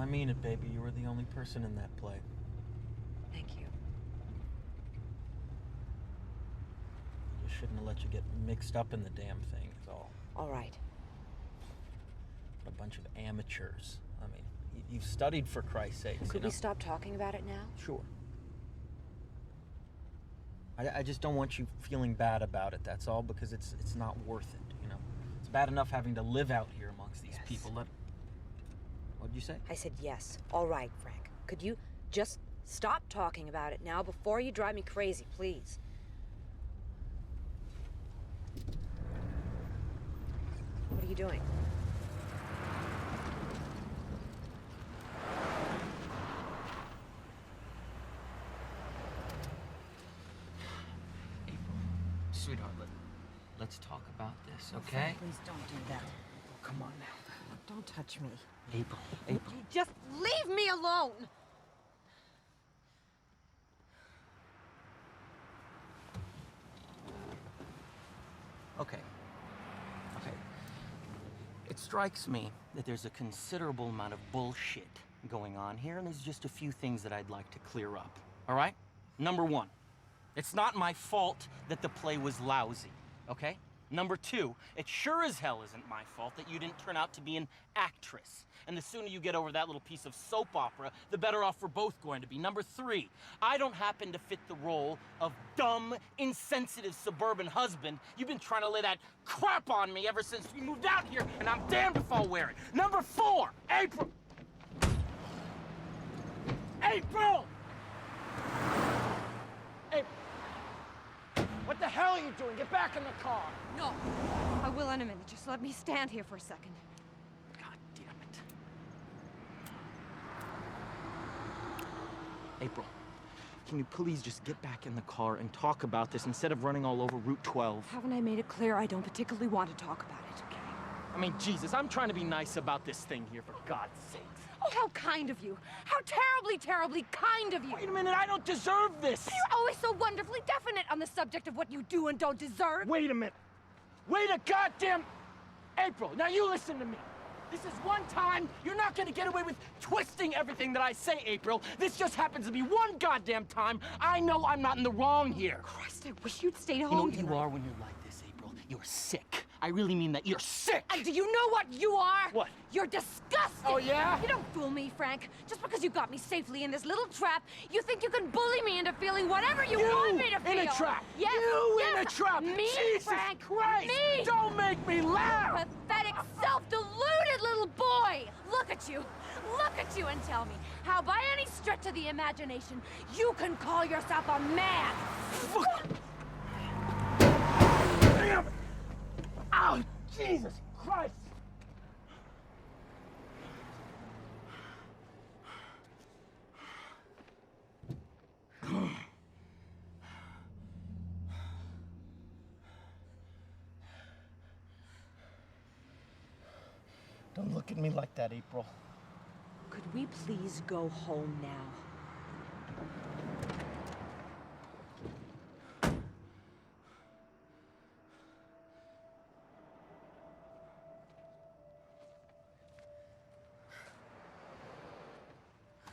I mean it, baby. You were the only person in that play. Thank you. Just shouldn't have let you get mixed up in the damn thing, is all. All right. What a bunch of amateurs. I mean, you've studied for Christ's sake. Could we stop talking about it now? Sure. I just don't want you feeling bad about it, that's all, because it's not worth it, you know? It's bad enough having to live out here amongst these people. What'd you say? I said yes. All right, Frank. Could you just stop talking about it now before you drive me crazy, please? What are you doing? Sweetheart, let's talk about this, okay? Frank, please don't do that. Come on now. Don't touch me. April. Just leave me alone! Okay. It strikes me that there's a considerable amount of bullshit going on here, and there's just a few things that I'd like to clear up, all right? Number one, it's not my fault that the play was lousy, okay? Number two, it sure as hell isn't my fault that you didn't turn out to be an actress. And the sooner you get over that little piece of soap opera, the better off we're both going to be. Number three, I don't happen to fit the role of dumb, insensitive suburban husband. You've been trying to lay that crap on me ever since we moved out here, and I'm damned if I'll wear it. Number four, April! April! April! What the hell are you doing? Get back in the car! No. I will in a minute. Just let me stand here for a second. God damn it. April, can you please just get back in the car and talk about this instead of running all over Route 12? Haven't I made it clear I don't particularly want to talk about it, okay? I mean, Jesus, I'm trying to be nice about this thing here, for God's sake. Oh, how kind of you. How terribly, terribly kind of you. Wait a minute, I don't deserve this! But you're always so wonderfully definite on the subject of what you do and don't deserve. Wait a minute. Wait a goddamn... April, now you listen to me. This is one time. You're not gonna get away with twisting everything that I say, April. This just happens to be one goddamn time. I know I'm not in the wrong here. Christ, I wish you'd stayed home. You know what you tonight. are when you're like this, April? You're sick. I really mean that. You're sick! And do you know what you are? What? You're disgusting! Oh, yeah? You don't fool me, Frank. Just because you got me safely in this little trap, you think you can bully me into feeling whatever you want me to feel. In a trap! Yes, You yes. in a trap! Me, Jesus Frank! Christ! Me! Don't make me laugh! Pathetic, self-deluded little boy! Look at you! Look at you and tell me how by any stretch of the imagination you can call yourself a man! Fuck! Damn it! Ow! Jesus Christ! Don't look at me like that, April. Could we please go home now?